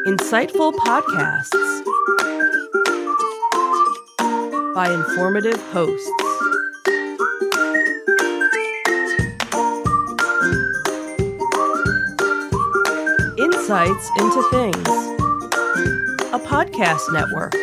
Insightful podcasts by informative hosts. Insights into Things, a podcast network.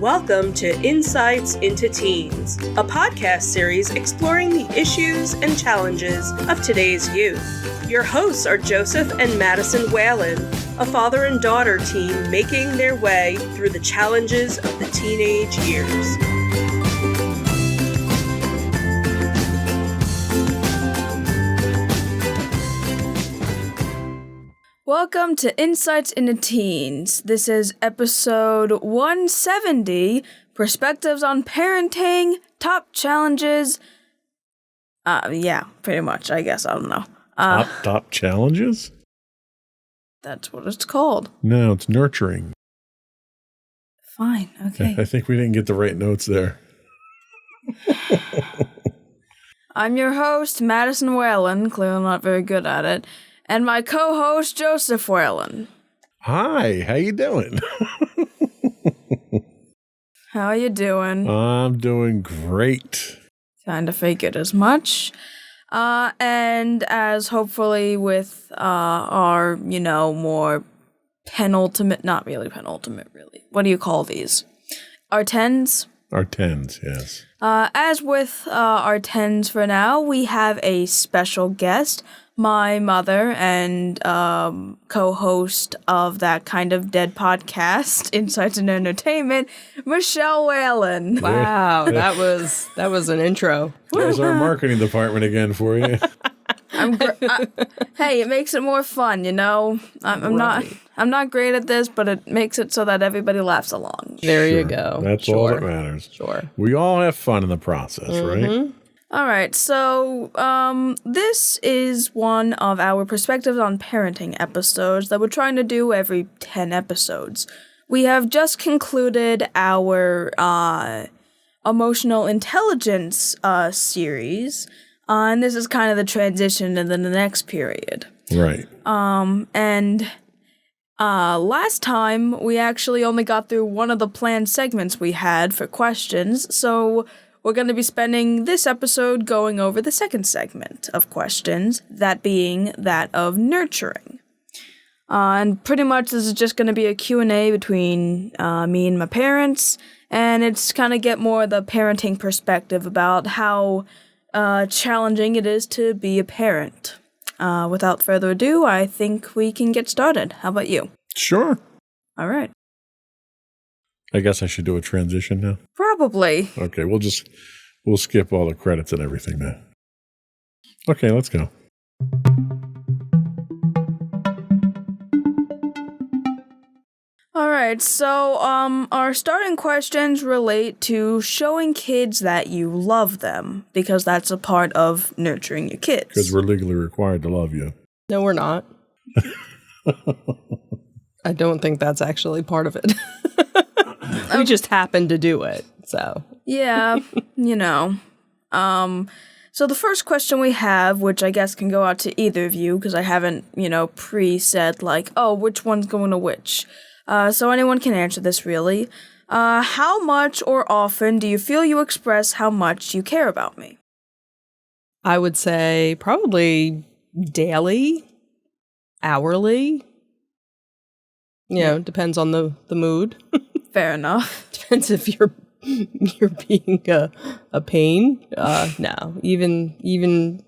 Welcome to Insights into Teens, a podcast series exploring the issues and challenges of today's youth. Your hosts are Joseph and Madison Whalen, a father and daughter team making their way through the challenges of the teenage years. Welcome to Insights into Teens. This is episode 170, Perspectives on Parenting, Top Challenges. Yeah, pretty much, I guess. I don't know. Top challenges? That's what it's called. No, it's nurturing. Fine, okay. I think we didn't get the right notes there. I'm your host, Madison Whalen, clearly not very good at it, and my co-host, Joseph Whalen. Hi, how you doing? How you doing? I'm doing great. Kind of figured as much. And as hopefully with our, more penultimate, not really penultimate, really. What do you call these? Our tens? Our tens, yes. As with our tens for now, we have a special guest, my mother and co-host of that kind of dead podcast, Insights and Entertainment, Michelle Whalen. Wow, that was an intro. There's our marketing department again for you. Hey, it makes it more fun, I'm not great at this, but it makes it so that everybody laughs along. There you go. That's all that matters. Sure. We all have fun in the process, right? All right, so this is one of our Perspectives on Parenting episodes that we're trying to do every 10 episodes. We have just concluded our emotional intelligence series, and this is kind of the transition into the next period. Right. And last time, we actually only got through one of the planned segments we had for questions, so we're going to be spending this episode going over the second segment of questions, that being that of nurturing. And pretty much this is just going to be a Q&A between me and my parents, and it's kind of get more of the parenting perspective about how challenging it is to be a parent. Without further ado, I think we can get started. How about you? Sure. All right. I guess I should do a transition now. Probably. Okay, we'll skip all the credits and everything now. Okay, let's go. All right, so our starting questions relate to showing kids that you love them, because that's a part of nurturing your kids. Because we're legally required to love you. No, we're not. I don't think that's actually part of it. We just happen to do it, so. Yeah, So the first question we have, which I guess can go out to either of you, because I haven't, pre-said, which one's going to which. So anyone can answer this, really. How much or often do you feel you express how much you care about me? I would say probably daily, hourly. Depends on the mood. Fair enough. Depends if you're being a pain. No, even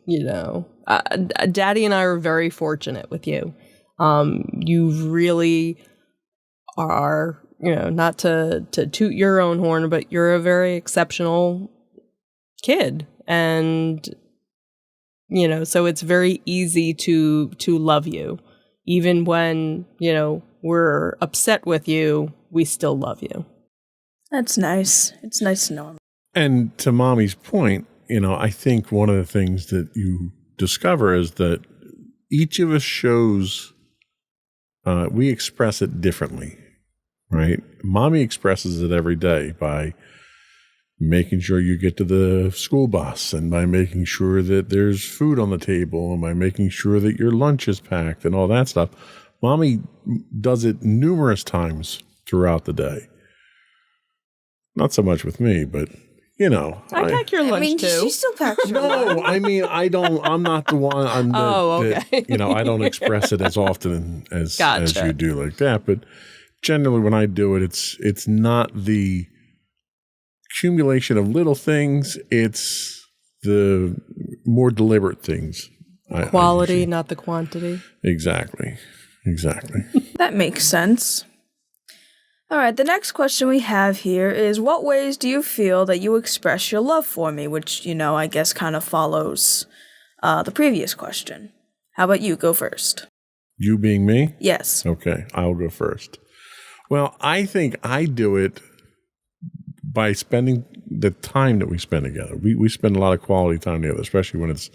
Daddy and I are very fortunate with you. You really are, not to toot your own horn, but you're a very exceptional kid, and so it's very easy to love you, even when we're upset with you. We still love you. That's nice. It's nice to know. And to Mommy's point, I think one of the things that you discover is that each of us shows, we express it differently, right? Mommy expresses it every day by making sure you get to the school bus, and by making sure that there's food on the table, and by making sure that your lunch is packed and all that stuff. Mommy does it numerous times throughout the day. Not so much with me, but I pack your lunch too. She still packs your lunch. No, I mean, I'm not the one. Okay. I don't express it as often as Gotcha. you do like that. But generally, when I do it, it's not the accumulation of little things. It's the more deliberate things. Quality, not the quantity. Exactly. That makes sense. All right, the next question we have here is, what ways do you feel that you express your love for me? Which, I guess kind of follows the previous question. How about you? Go first. You being me? Yes. Okay, I'll go first. Well, I think I do it by spending the time that we spend together. We spend a lot of quality time together, especially when it's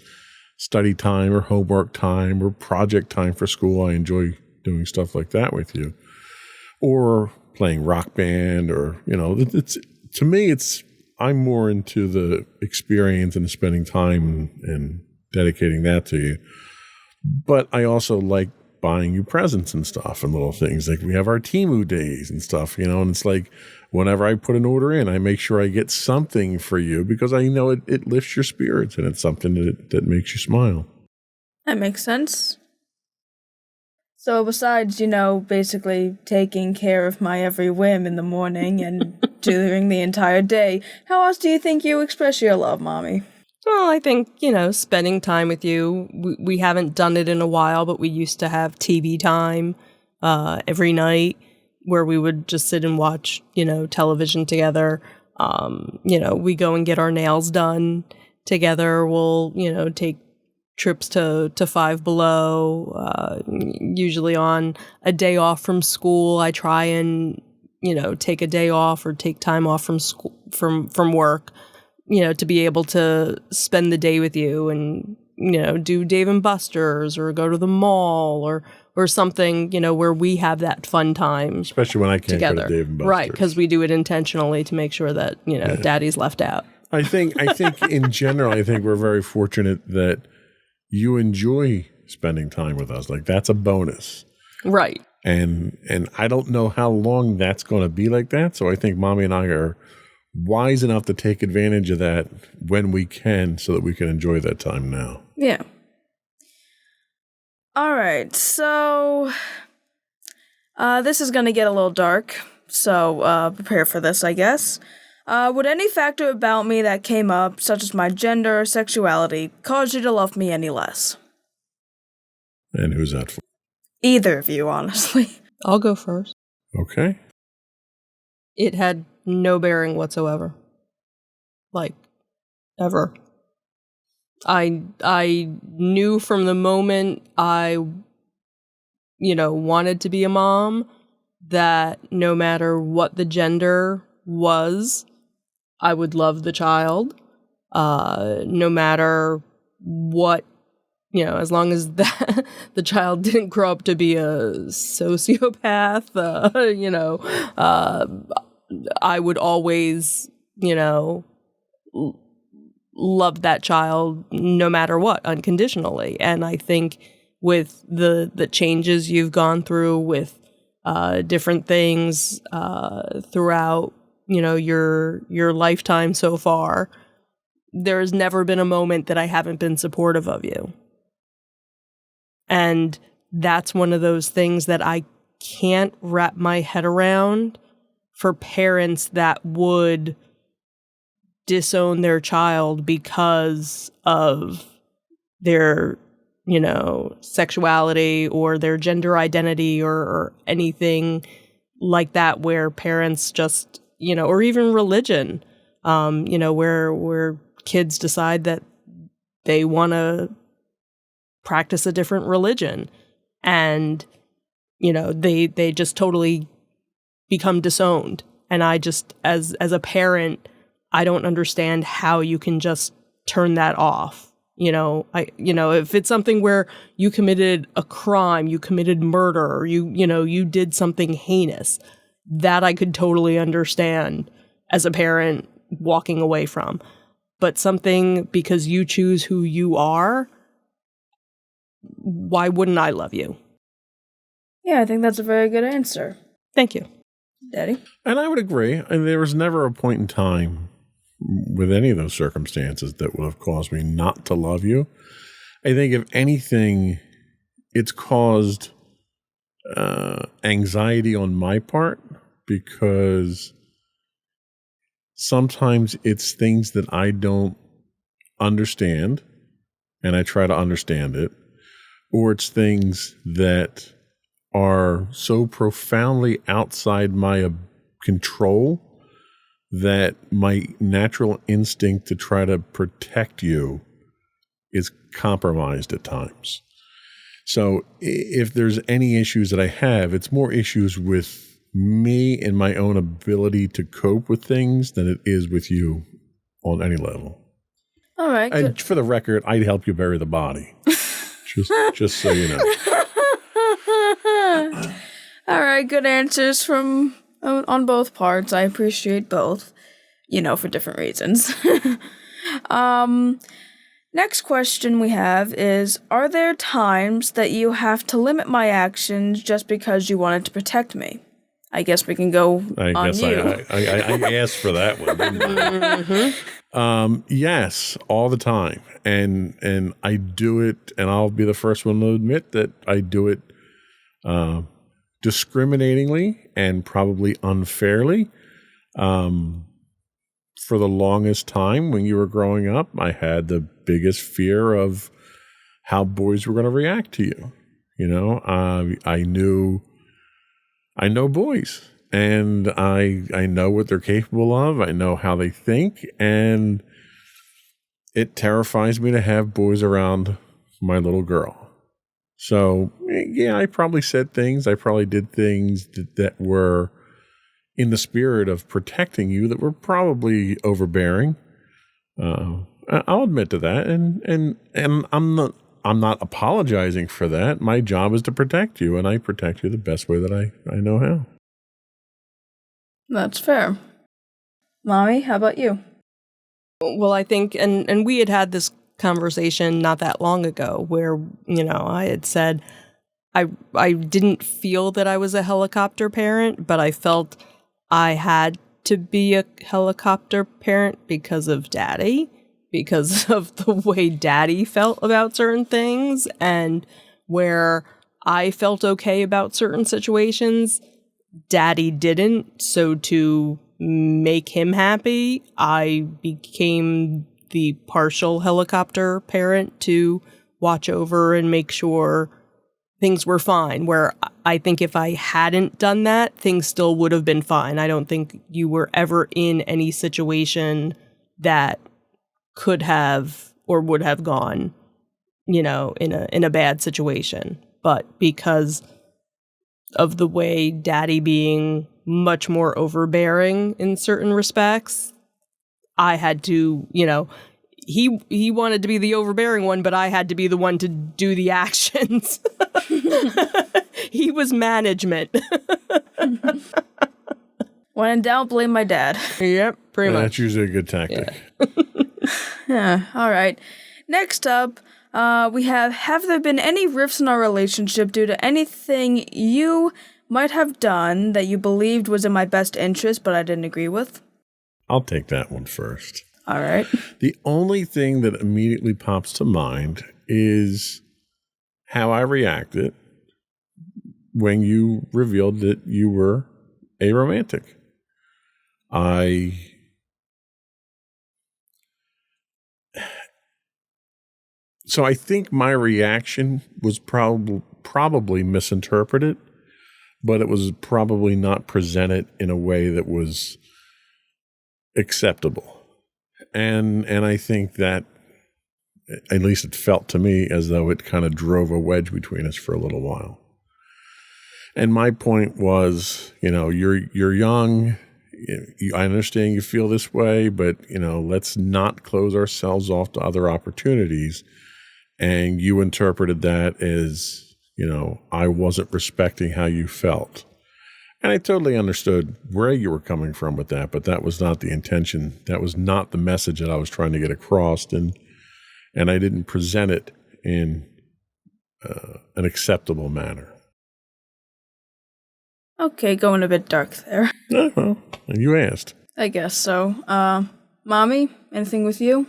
study time or homework time or project time for school. I enjoy doing stuff like that with you. Or playing rock band, or, it's to me, I'm more into the experience and spending time and dedicating that to you. But I also like buying you presents and stuff and little things. Like we have our Temu days and stuff, and it's like whenever I put an order in, I make sure I get something for you because I know it lifts your spirits and it's something that makes you smile. That makes sense. So besides, basically taking care of my every whim in the morning and during the entire day, how else do you think you express your love, Mommy? Well, I think, spending time with you. We haven't done it in a while, but we used to have TV time every night where we would just sit and watch, television together. We go and get our nails done together. We'll, take trips to Five Below, usually on a day off from school. I try and, take a day off or take time off from school, from work, to be able to spend the day with you and, do Dave and Buster's or go to the mall or something, where we have that fun time. Especially when I can't together. go to Dave and Buster's. Right, because we do it intentionally to make sure that, Daddy's left out. I think in general, we're very fortunate that you enjoy spending time with us. Like that's a bonus. Right. And I don't know how long that's going to be like that. So I think Mommy and I are wise enough to take advantage of that when we can so that we can enjoy that time now. Yeah. All right. So this is going to get a little dark. So prepare for this, I guess. Would any factor about me that came up, such as my gender or sexuality, cause you to love me any less? And who's that for? Either of you, honestly. I'll go first. Okay. It had no bearing whatsoever. Like, ever. I knew from the moment I, wanted to be a mom that no matter what the gender was, I would love the child, no matter what, as long as the child didn't grow up to be a sociopath, I would always, love that child no matter what, unconditionally. And I think with the changes you've gone through with different things throughout, your lifetime so far, there's never been a moment that I haven't been supportive of you. And that's one of those things that I can't wrap my head around for parents that would disown their child because of their, sexuality or their gender identity or anything like that, where parents just, or even religion, where kids decide that they want to practice a different religion and, they just totally become disowned. And I just, as a parent, I don't understand how you can just turn that off. If it's something where you committed a crime, you committed murder, or you did something heinous, that I could totally understand as a parent, walking away from. But something because you choose who you are, why wouldn't I love you? Yeah, I think that's a very good answer. Thank you. Daddy? And I would agree. And there was never a point in time with any of those circumstances that would have caused me not to love you. I think if anything, it's caused anxiety on my part because sometimes it's things that I don't understand and I try to understand it, or it's things that are so profoundly outside my control that my natural instinct to try to protect you is compromised at times. So if there's any issues that I have, it's more issues with me and my own ability to cope with things than it is with you on any level. All right. And Good. for the record, I'd help you bury the body. just so you know. All right. Good answers from on both parts. I appreciate both, for different reasons. Next question we have is, are there times that you have to limit my actions just because you wanted to protect me? I guess we can go I on guess you. I asked for that one, didn't I? Yes, all the time. And I do it, and I'll be the first one to admit that I do it discriminatingly and probably unfairly. For the longest time when you were growing up, I had the biggest fear of how boys were going to react to you. I know boys, and I know what they're capable of. I know how they think, and it terrifies me to have boys around my little girl. So, yeah, I probably said things. I probably did things that were in the spirit of protecting you that were probably overbearing. I'll admit to that, and I'm not apologizing for that. My job is to protect you, and I protect you the best way that I know how. That's fair. Mommy, how about you? Well, I think, and we had this conversation not that long ago where, I had said I didn't feel that I was a helicopter parent, but I felt I had to be a helicopter parent because of Daddy, because of the way Daddy felt about certain things, and where I felt okay about certain situations, Daddy didn't. So to make him happy, I became the partial helicopter parent to watch over and make sure things were fine, where I think if I hadn't done that, things still would have been fine. I don't think you were ever in any situation that could have or would have gone, in a bad situation. But because of the way Daddy being much more overbearing in certain respects, I had to, he wanted to be the overbearing one, but I had to be the one to do the actions. He was management. When in doubt, blame my dad. Yep, pretty much. That's usually a good tactic. Yeah, all right. Next up, we have there been any rifts in our relationship due to anything you might have done that you believed was in my best interest, but I didn't agree with? I'll take that one first. All right. The only thing that immediately pops to mind is how I reacted when you revealed that you were aromantic. So I think my reaction was probably misinterpreted, but it was probably not presented in a way that was acceptable. And I think that, at least it felt to me as though it kind of drove a wedge between us for a little while. And my point was, you're young. I understand you feel this way, but, let's not close ourselves off to other opportunities. And you interpreted that as, I wasn't respecting how you felt. And I totally understood where you were coming from with that, but that was not the intention. That was not the message that I was trying to get across, and I didn't present it in an acceptable manner. Okay, going a bit dark there. Well, you asked. I guess so. Mommy, anything with you?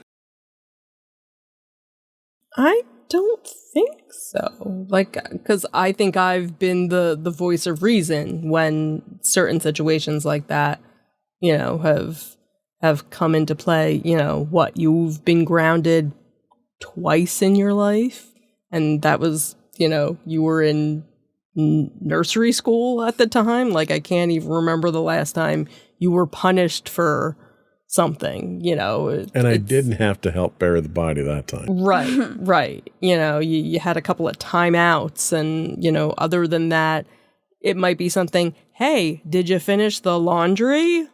I don't think so. Like, because I think I've been the voice of reason when certain situations like that, have come into play. What, you've been grounded twice in your life, and that was, you were in nursery school at the time. Like, I can't even remember the last time you were punished for something, And I didn't have to help bury the body that time. Right. You had a couple of timeouts, and, other than that, it might be something, hey, did you finish the laundry?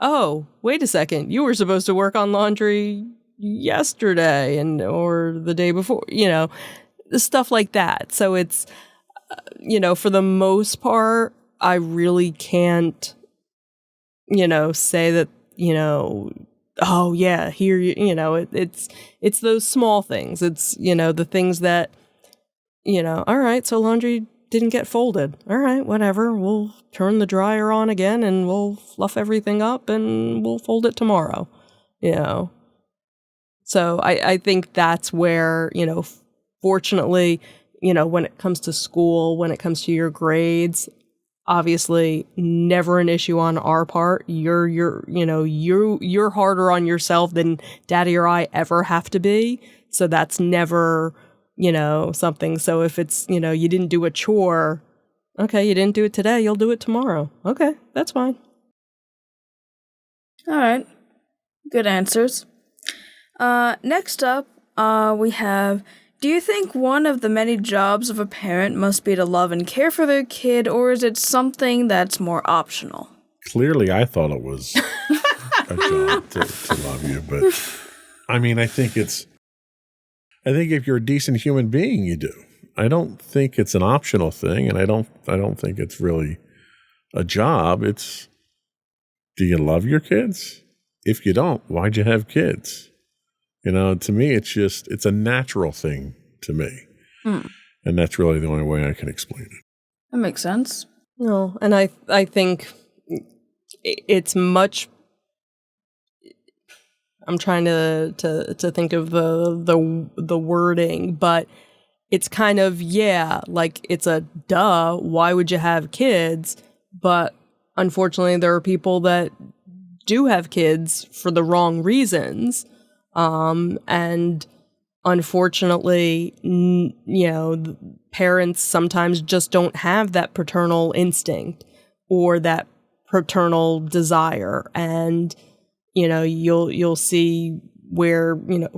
Oh, wait a second. You were supposed to work on laundry yesterday or the day before, stuff like that. So it's, for the most part, I really can't, say that, oh yeah, here, it's those small things. It's, the things that, all right, so laundry didn't get folded. All right, whatever. We'll turn the dryer on again and we'll fluff everything up and we'll fold it tomorrow, So I think that's where, fortunately, when it comes to school, when it comes to your grades, obviously never an issue on our part. You're harder on yourself than Daddy or I ever have to be. So that's never, something. So if it's, you didn't do a chore, okay, you didn't do it today, you'll do it tomorrow. Okay, that's fine. All right. Good answers. Next up, we have, do you think one of the many jobs of a parent must be to love and care for their kid, or is it something that's more optional? Clearly, I thought it was a job to love you, but I mean, I think if you're a decent human being, you do. I don't think it's an optional thing, and I don't think it's really a job. It's, do you love your kids? If you don't, why'd you have kids? To me, it's a natural thing to me. And that's really the only way I can explain it. That makes sense. No, and I think it's much, I'm trying to think of the wording, but it's kind of, yeah, like it's a duh, why would you have kids? But unfortunately, there are people that do have kids for the wrong reasons. And unfortunately, parents sometimes just don't have that paternal instinct or that paternal desire. And, you'll see where,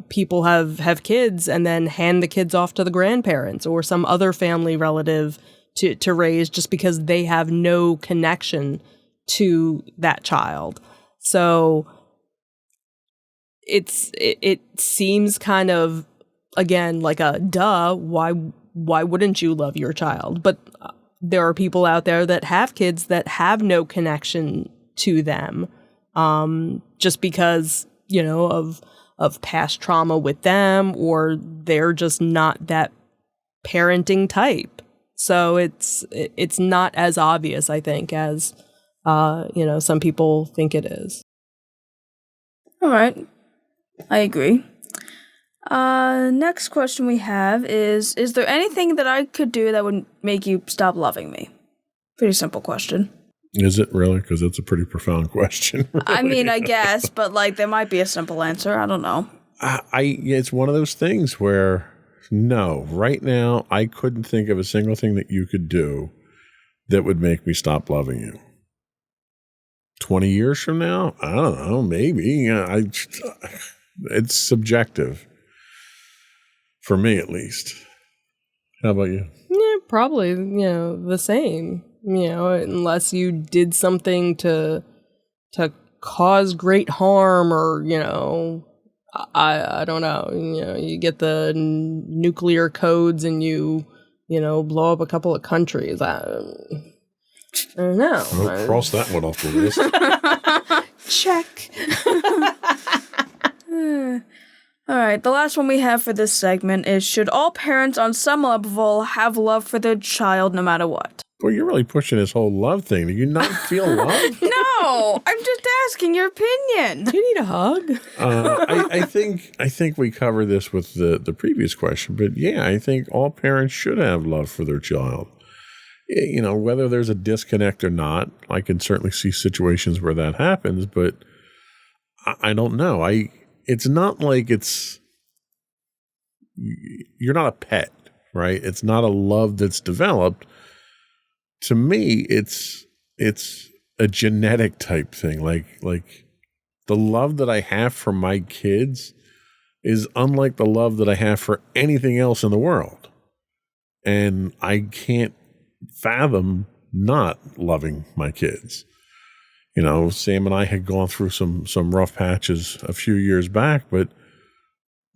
people have kids and then hand the kids off to the grandparents or some other family relative to raise just because they have no connection to that child. So it seems kind of, again, like a duh, why wouldn't you love your child? But there are people out there that have kids that have no connection to them, just because, of past trauma with them, or they're just not that parenting type. So it's not as obvious, I think, as some people think it is. All right. I agree. Next question we have is there anything that I could do that would make you stop loving me? Pretty simple question. Is it really? Because it's a pretty profound question. Really. I mean, I guess, but there might be a simple answer. I don't know. It's one of those things where, no, right now, I couldn't think of a single thing that you could do that would make me stop loving you. 20 years from now? I don't know, maybe. It's subjective. For me, at least. How about you? Yeah, probably, the same. Unless you did something to cause great harm, or, I don't know. You get the nuclear codes and you blow up a couple of countries. I don't know. I'll cross that one off the list. Check. All right, the last one we have for this segment is, should all parents on some level have love for their child no matter what? Boy, you're really pushing this whole love thing. Do you not feel love? No, I'm just asking your opinion. Do you need a hug? I think we covered this with the previous question, but yeah, I think all parents should have love for their child. You know, whether there's a disconnect or not, I can certainly see situations where that happens, but I don't know. It's not like you're not a pet, right? It's not a love that's developed. To me, it's a genetic type thing. Like the love that I have for my kids is unlike the love that I have for anything else in the world. And I can't fathom not loving my kids. You know, Sam and I had gone through some rough patches a few years back, but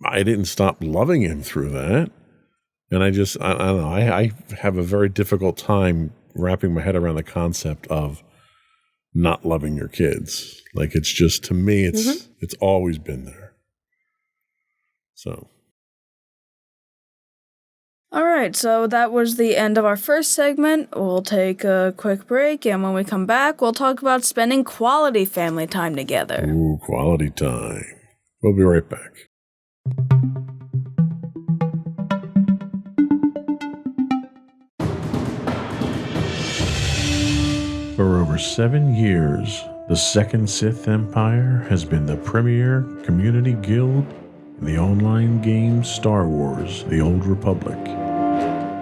I didn't stop loving him through that. And I don't know, I have a very difficult time wrapping my head around the concept of not loving your kids. Like, it's just, to me, it's always been there. So. All right, so that was the end of our first segment. We'll take a quick break, and when we come back, we'll talk about spending quality family time together. Ooh, quality time. We'll be right back. For over 7 years, the Second Sith Empire has been the premier community guild in the online game Star Wars: The Old Republic.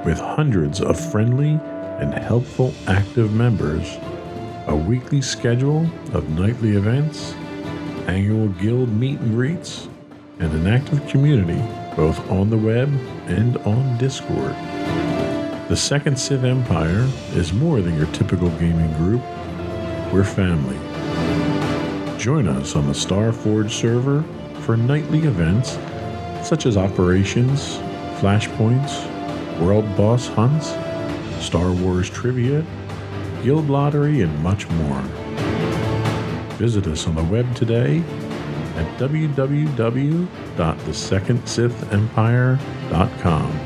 With hundreds of friendly and helpful active members, a weekly schedule of nightly events, annual guild meet and greets, and an active community both on the web and on Discord. The Second Sith Empire is more than your typical gaming group. We're family. Join us on the Starforge server for nightly events such as operations, flashpoints, world boss hunts, Star Wars trivia, guild lottery, and much more. Visit us on the web today at www.thesecondsithempire.com.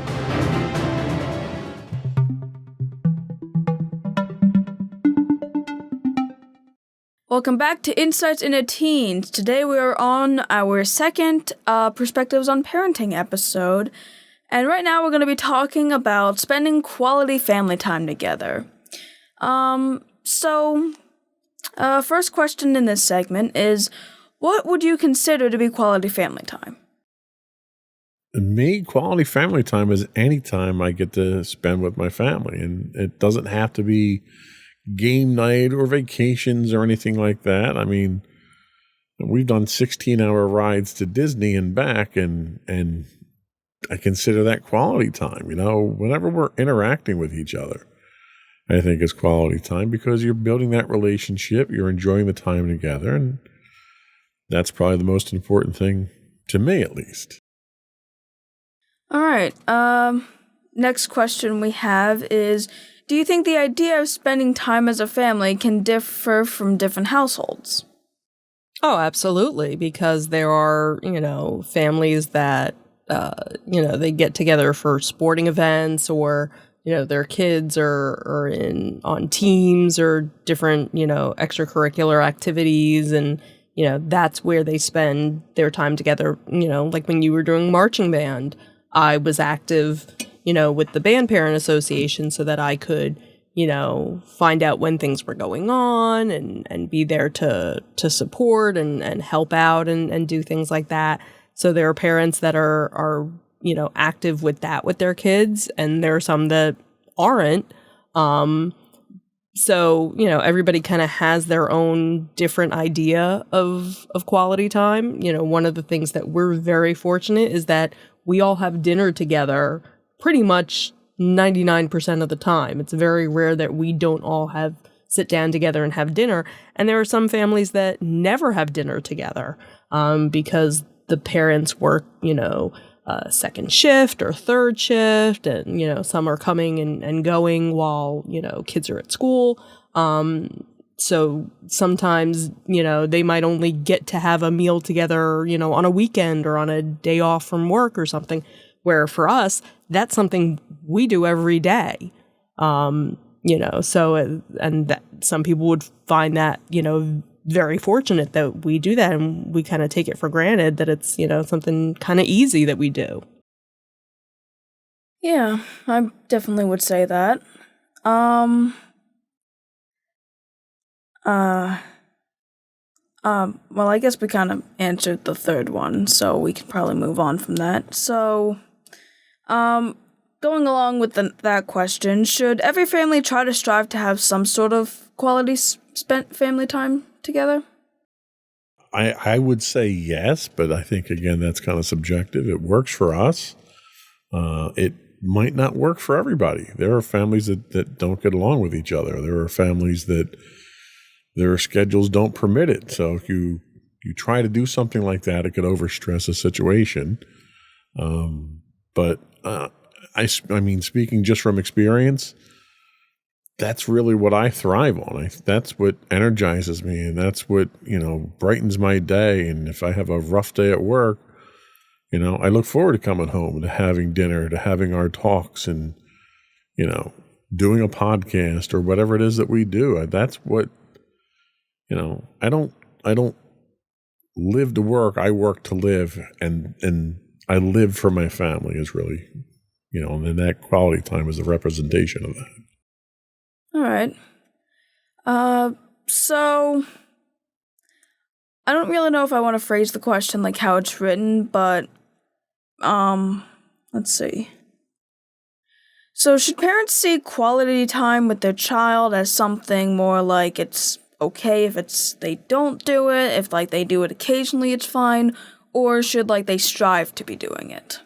Welcome back to Insights into Teens. Today we are on our second Perspectives on Parenting episode. And right now we're going to be talking about spending quality family time together. First question in this segment is, what would you consider to be quality family time? Me, quality family time is any time I get to spend with my family. And it doesn't have to be game night or vacations or anything like that. I mean, we've done 16-hour rides to Disney and back, and I consider that quality time. You know, whenever we're interacting with each other, I think it's quality time because you're building that relationship, you're enjoying the time together, and that's probably the most important thing to me, at least. All right. Next question we have is, do you think the idea of spending time as a family can differ from different households? Oh, absolutely, because there are, families that they get together for sporting events, or, their kids are on teams or different, extracurricular activities. And, that's where they spend their time together. Like when you were doing marching band, I was active, with the band parent association so that I could, find out when things were going on and be there to support and help out and do things like that. So there are parents that are active with that with their kids, and there are some that aren't. So, everybody kind of has their own different idea of quality time. One of the things that we're very fortunate is that we all have dinner together pretty much 99% of the time. It's very rare that we don't all sit down together and have dinner. And there are some families that never have dinner together because the parents work, second shift or third shift, and some are coming and going while kids are at school. So sometimes they might only get to have a meal together on a weekend or on a day off from work or something, where for us that's something we do every day. So and that some people would find that very fortunate that we do that, and we kind of take it for granted that it's something kind of easy that we do. Yeah, I definitely would say that. Well, I guess we kind of answered the third one, so we can probably move on from that. So, going along with that question, should every family try to strive to have some sort of quality spent family time together? I would say yes, but I think, again, that's kind of subjective. It works for us. It might not work for everybody. There are families that don't get along with each other. There are families that their schedules don't permit it. So if you try to do something like that, it could overstress a situation. But I mean, speaking just from experience, that's really what I thrive on. That's what energizes me, and that's what, brightens my day. And if I have a rough day at work, I look forward to coming home, to having dinner, to having our talks, and, doing a podcast or whatever it is that we do. That's what, I don't live to work. I work to live, and I live for my family is really, and then that quality time is a representation of that. All right. So I don't really know if I want to phrase the question like how it's written, but let's see. So should parents see quality time with their child as something more like it's okay if they don't do it, if they do it occasionally it's fine, or should they strive to be doing it?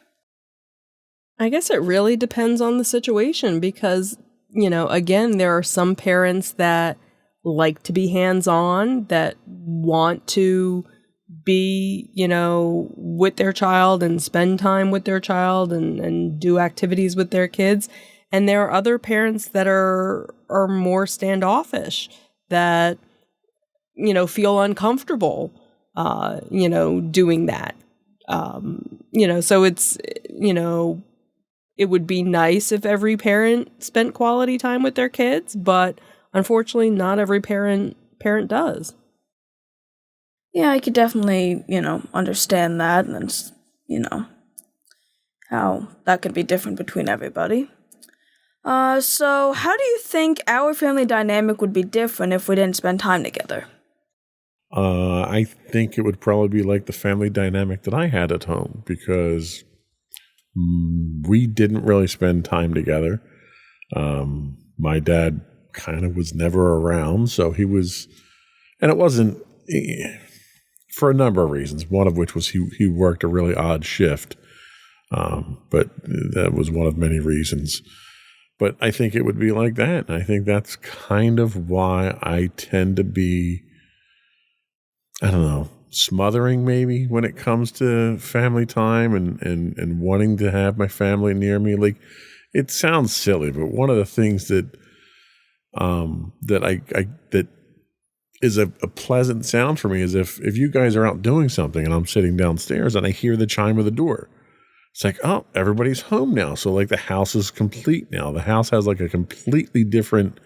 I guess it really depends on the situation, because again, there are some parents that like to be hands-on, that want to be, with their child and spend time with their child and do activities with their kids. And there are other parents that are more standoffish, that, feel uncomfortable, doing that. So it's, it would be nice if every parent spent quality time with their kids, but unfortunately, not every parent does. Yeah, I could definitely, understand that, and how that could be different between everybody. So how do you think our family dynamic would be different if we didn't spend time together? I think it would probably be like the family dynamic that I had at home, because we didn't really spend time together. My dad kind of was never around, so he was, and it wasn't for a number of reasons, one of which was he worked a really odd shift, but that was one of many reasons. But I think it would be like that, and I think that's kind of why I tend to be, I don't know, smothering maybe when it comes to family time and wanting to have my family near me. It sounds silly, but one of the things that that is a pleasant sound for me is if you guys are out doing something and I'm sitting downstairs and I hear the chime of the door. It's like, oh, everybody's home now. So the house is complete now. The house has a completely different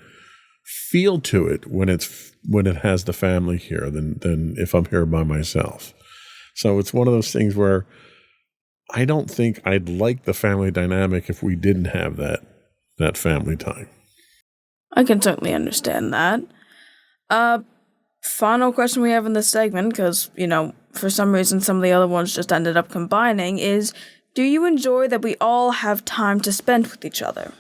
feel to it when it has the family here than if I'm here by myself. So it's one of those things where I don't think I'd like the family dynamic if we didn't have that family time. I can certainly understand that. Final question we have in this segment, because, for some reason some of the other ones just ended up combining, is do you enjoy that we all have time to spend with each other?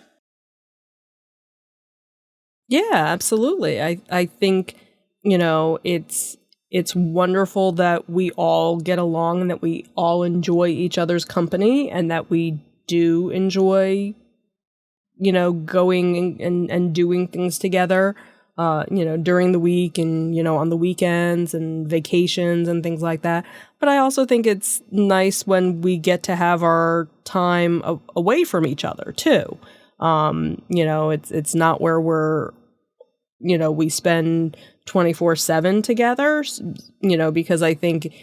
Yeah, absolutely. I think, it's wonderful that we all get along and that we all enjoy each other's company, and that we do enjoy, going and doing things together. during the week and, on the weekends and vacations and things like that. But I also think it's nice when we get to have our time away from each other too. It's not where we're, we spend 24/7 together, because I think,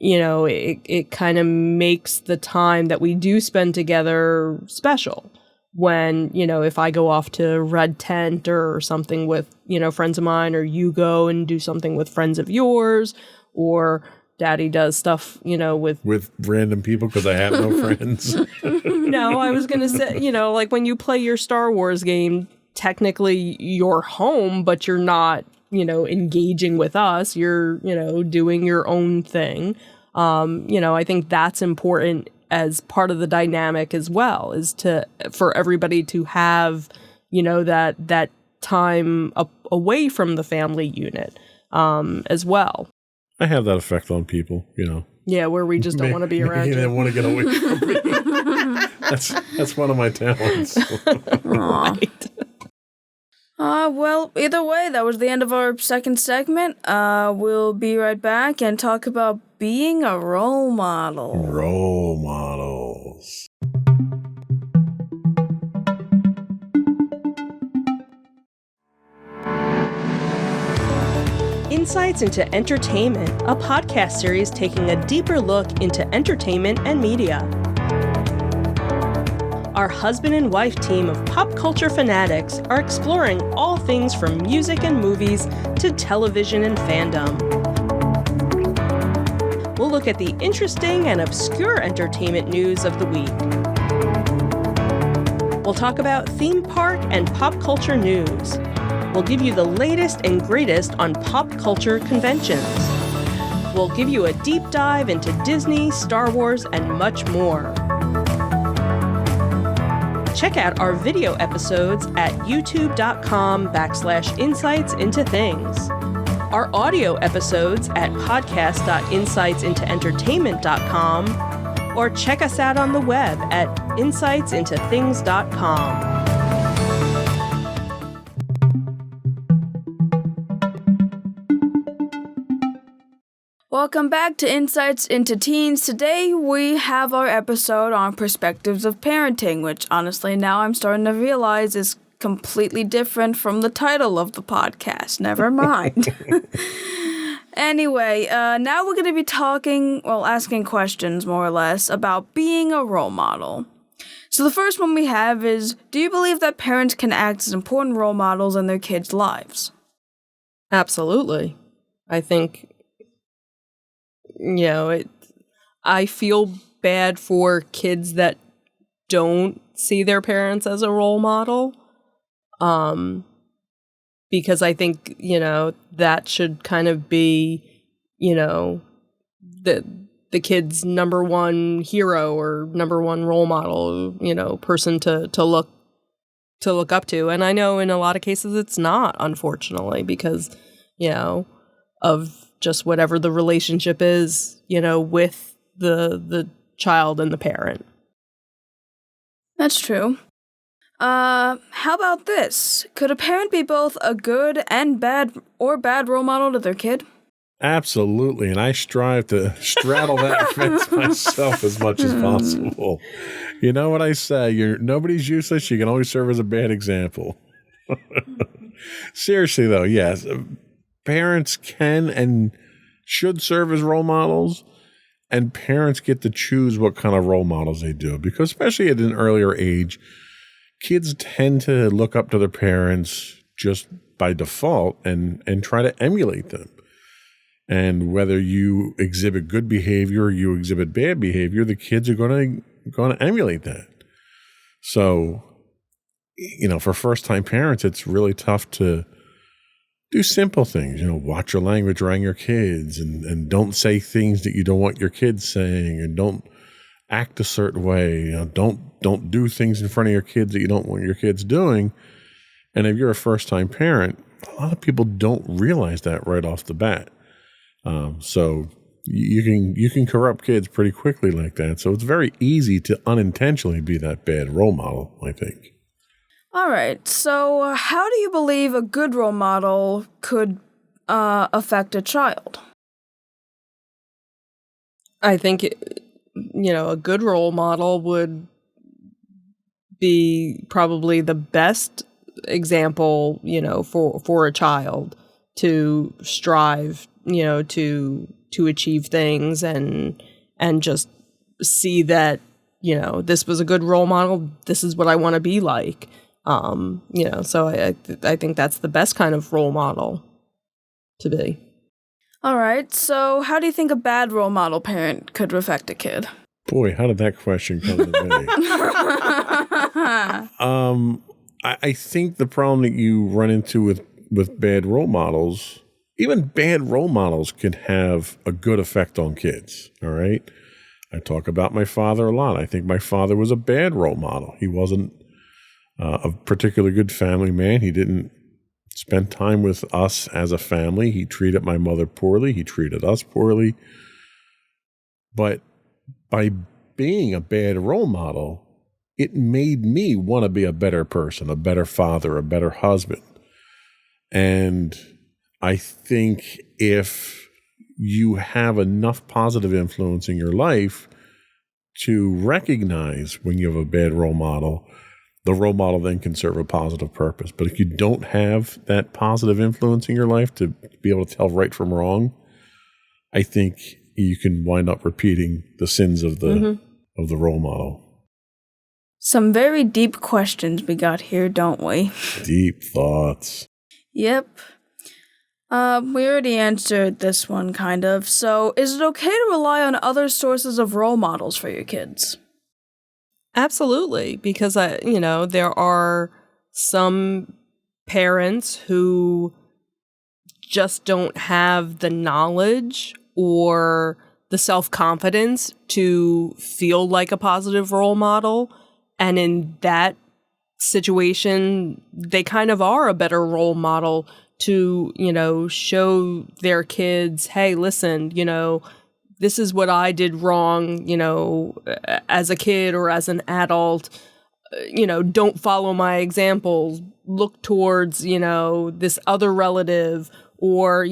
it kind of makes the time that we do spend together special. When, if I go off to Red Tent or something with, friends of mine, or you go and do something with friends of yours, or Daddy does stuff, with random people because I have no friends. No, I was going to say, like when you play your Star Wars game, technically you're home, but you're not, engaging with us. You're, doing your own thing. I think that's important as part of the dynamic as well, is for everybody to have, that time away from the family unit, as well. I have that effect on people, Yeah, where we just don't want to be around you. They want to get away from me. That's one of my talents. Right. Well, either way, that was the end of our second segment. We'll be right back and talk about being a role model. Role models. Insights into Entertainment, a podcast series taking a deeper look into entertainment and media. Our husband and wife team of pop culture fanatics are exploring all things from music and movies to television and fandom. We'll look at the interesting and obscure entertainment news of the week. We'll talk about theme park and pop culture news. We'll give you the latest and greatest on pop culture conventions. We'll give you a deep dive into Disney, Star Wars, and much more. Check out our video episodes at youtube.com/insightsintothings. Our audio episodes at podcast.insightsintoentertainment.com, or check us out on the web at insightsintothings.com. Welcome back to Insights into Teens. Today we have our episode on perspectives of parenting, which honestly now I'm starting to realize is completely different from the title of the podcast. Never mind. Anyway, now we're going to be asking questions more or less about being a role model. So the first one we have is, do you believe that parents can act as important role models in their kids' lives? Absolutely. I think, I feel bad for kids that don't see their parents as a role model. Because I think, that should kind of be, the kid's number one hero or number one role model, person to look up to. And I know in a lot of cases it's not, unfortunately, because, of just whatever the relationship is, with the child and the parent. That's true. How about this? Could a parent be both a good and bad role model to their kid? Absolutely, and I strive to straddle that fence myself as much as possible. You know what I say? Nobody's useless. You can always serve as a bad example. Seriously, though, yes. Parents can and should serve as role models, and parents get to choose what kind of role models they do. Because especially at an earlier age, kids tend to look up to their parents just by default and try to emulate them. And whether you exhibit good behavior or you exhibit bad behavior, the kids are going to emulate that. So, for first-time parents, it's really tough to do simple things, watch your language around your kids and don't say things that you don't want your kids saying, and don't act a certain way. Don't do things in front of your kids that you don't want your kids doing. And if you're a first-time parent, a lot of people don't realize that right off the bat. So you can corrupt kids pretty quickly like that. So it's very easy to unintentionally be that bad role model, I think. All right. So, how do you believe a good role model could affect a child? I think, a good role model would be probably the best example, for a child to strive, to achieve things and just see that, this was a good role model. This is what I want to be like. So I think that's the best kind of role model to be. All right. So, how do you think a bad role model parent could affect a kid? Boy, how did that question come to me? I think the problem that you run into with bad role models, even bad role models can have a good effect on kids. All right. I talk about my father a lot. I think my father was a bad role model. He wasn't a particularly good family man. He didn't spend time with us as a family. He treated my mother poorly. He treated us poorly. But by being a bad role model, it made me want to be a better person, a better father, a better husband. And I think if you have enough positive influence in your life to recognize when you have a bad role model, the role model then can serve a positive purpose. But if you don't have that positive influence in your life to be able to tell right from wrong, I think you can wind up repeating the sins of the role model. Some very deep questions we got here, don't we? Deep thoughts. Yep. We already answered this one, kind of. So, is it okay to rely on other sources of role models for your kids? Absolutely, because there are some parents who just don't have the knowledge or the self-confidence to feel like a positive role model. And in that situation, they kind of are a better role model to, show their kids, hey, listen, this is what I did wrong, as a kid or as an adult. Don't follow my examples. Look towards, this other relative, or,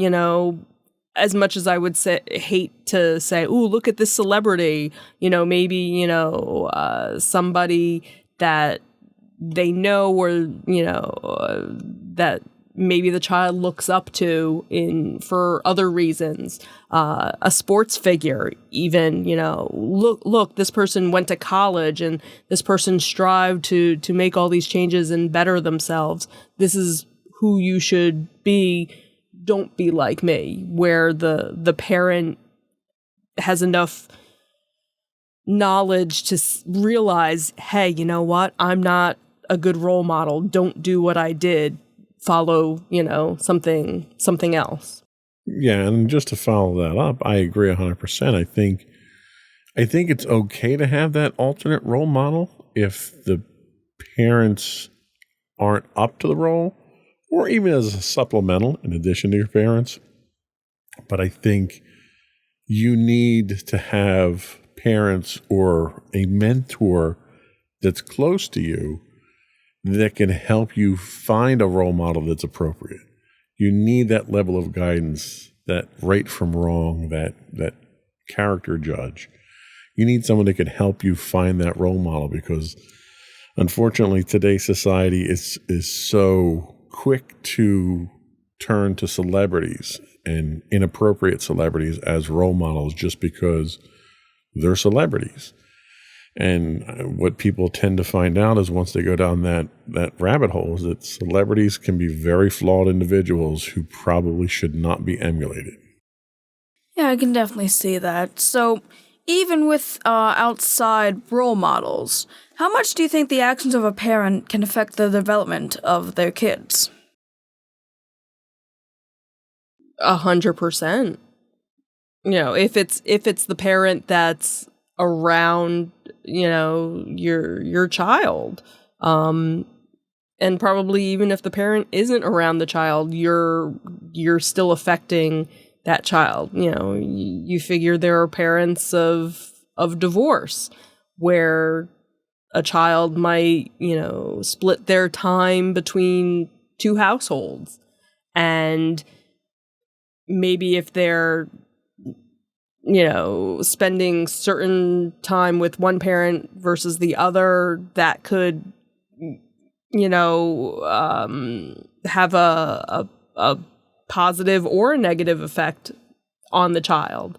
as much as I would hate to say, ooh, look at this celebrity, maybe, somebody that they know, or, that maybe the child looks up to for other reasons, a sports figure, even, look, this person went to college and this person strived to make all these changes and better themselves. This is who you should be. Don't be like me, where the parent has enough knowledge to realize, hey, you know what? I'm not a good role model. Don't do what I did. Follow, something else. Yeah, and just to follow that up, I agree 100%. I think it's okay to have that alternate role model if the parents aren't up to the role, or even as a supplemental in addition to your parents. But I think you need to have parents or a mentor that's close to you that can help you find a role model that's appropriate. You need that level of guidance, that right from wrong, that character judge. You need someone that can help you find that role model, because unfortunately today's society is so quick to turn to celebrities and inappropriate celebrities as role models just because they're celebrities. And what people tend to find out is once they go down that rabbit hole is that celebrities can be very flawed individuals who probably should not be emulated. Yeah, I can definitely see that. So, even with outside role models, how much do you think the actions of a parent can affect the development of their kids? 100%. If it's the parent that's around, your child, and probably even if the parent isn't around the child, you're still affecting that child. You figure there are parents of divorce where a child might, split their time between two households. And maybe if they're, spending certain time with one parent versus the other, that could, have a positive or a negative effect on the child,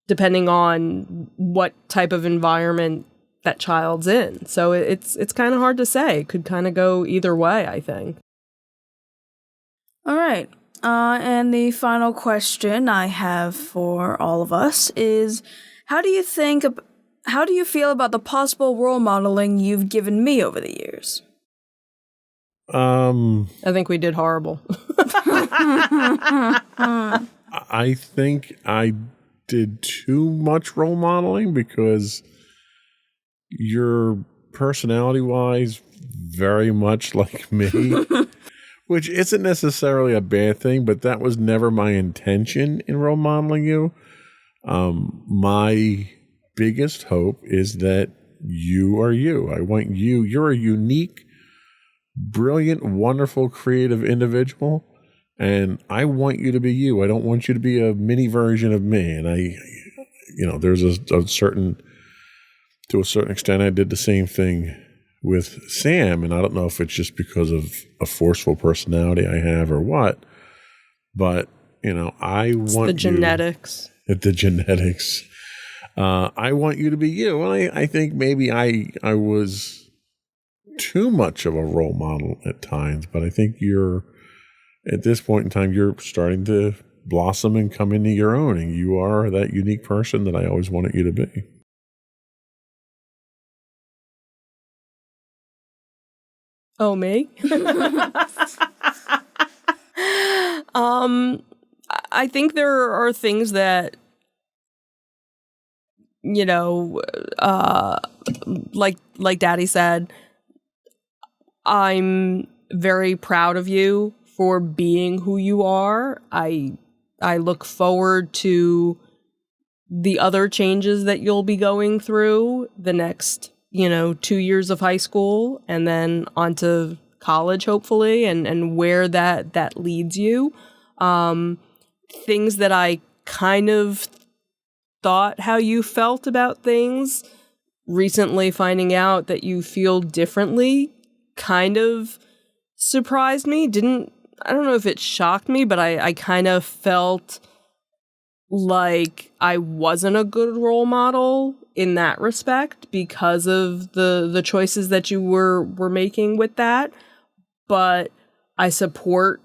depending on what type of environment that child's in. So it's kind of hard to say. It could kind of go either way, I think. All right. And the final question I have for all of us is, how do you feel about the possible role modeling you've given me over the years? I think we did horrible. I think I did too much role modeling because you're personality-wise very much like me. Which isn't necessarily a bad thing, but that was never my intention in role modeling you. My biggest hope is that you are you. I want you. You're a unique, brilliant, wonderful, creative individual, and I want you to be you. I don't want you to be a mini version of me. And there's a certain extent, I did the same thing with Sam, and I don't know if it's just because of a forceful personality I have or what, but I want the genetics. The genetics. I want you to be you, and I think maybe I was too much of a role model at times, but I think at this point in time you're starting to blossom and come into your own, and you are that unique person that I always wanted you to be. Oh, me? I think there are things that, like Daddy said, I'm very proud of you for being who you are. I look forward to the other changes that you'll be going through the next 2 years of high school and then onto college, hopefully, and where that leads you. Things that I kind of thought how you felt about things, recently finding out that you feel differently kind of surprised me. I don't know if it shocked me, but I kind of felt like I wasn't a good role model in that respect because of the choices that you were making with that. But I support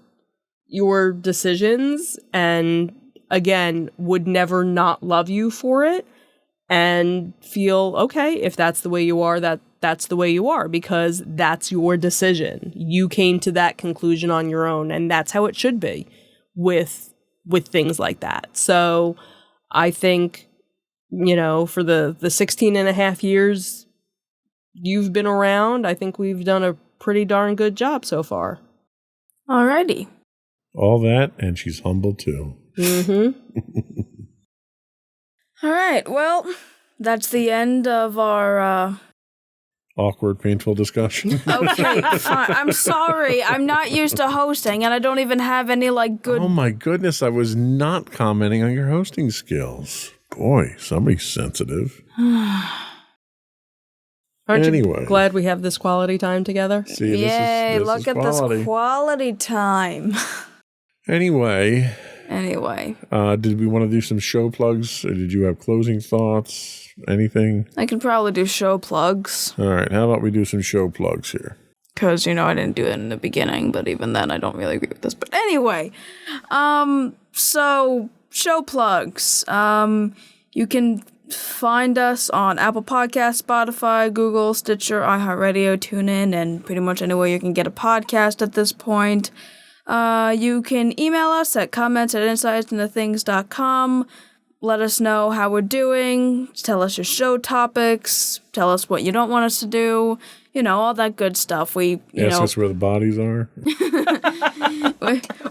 your decisions and, again, would never not love you for it and feel, okay, if that's the way you are, that's the way you are, because that's your decision. You came to that conclusion on your own, and that's how it should be with things like that. So I think, for the 16 and a half years you've been around, I think we've done a pretty darn good job so far. Alrighty. All that, and she's humble too. Mm-hmm. All right, well, that's the end of our awkward, painful discussion. Okay, fine. I'm sorry. I'm not used to hosting, and I don't even have any, good... Oh, my goodness. I was not commenting on your hosting skills. Boy, somebody's sensitive. Aren't anyway. you glad we have this quality time together? See, Yay, this look is at quality. this quality time. Anyway, did we want to do some show plugs? Or did you have closing thoughts? Anything? I could probably do show plugs. All right, how about we do some show plugs here? Because, I didn't do it in the beginning, but even then I don't really agree with this. But anyway, so show plugs. You can find us on Apple Podcasts, Spotify, Google, Stitcher, iHeartRadio, TuneIn, and pretty much anywhere you can get a podcast at this point. You can email us at comments@insightsintothings.com. let us know how we're doing, tell us your show topics, tell us what you don't want us to do, all that good stuff. Ask us where the bodies are.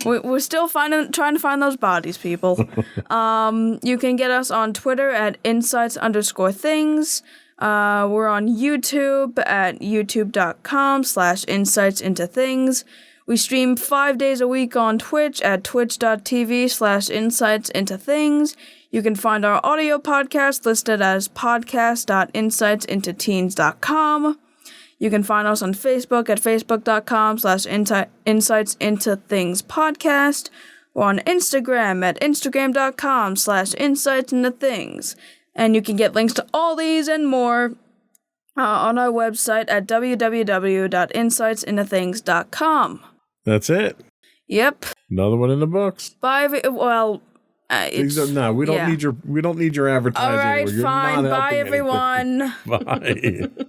We're still trying to find those bodies, people. You can get us on Twitter at insights_things. We're on YouTube at youtube.com/insightsintothings. We stream 5 days a week on Twitch at twitch.tv/insightsintothings. You can find our audio podcast listed as podcast.insightsintoteens.com. You can find us on Facebook at facebook.com/insightsintothingspodcast. We're on Instagram at instagram.com/insightsintothings. And you can get links to all these and more on our website at www.insightsintothings.com. That's it. Yep. Another one in the books. Bye. No, we don't need your advertising. All right, You're fine. not Bye, helping everyone. anything. Bye.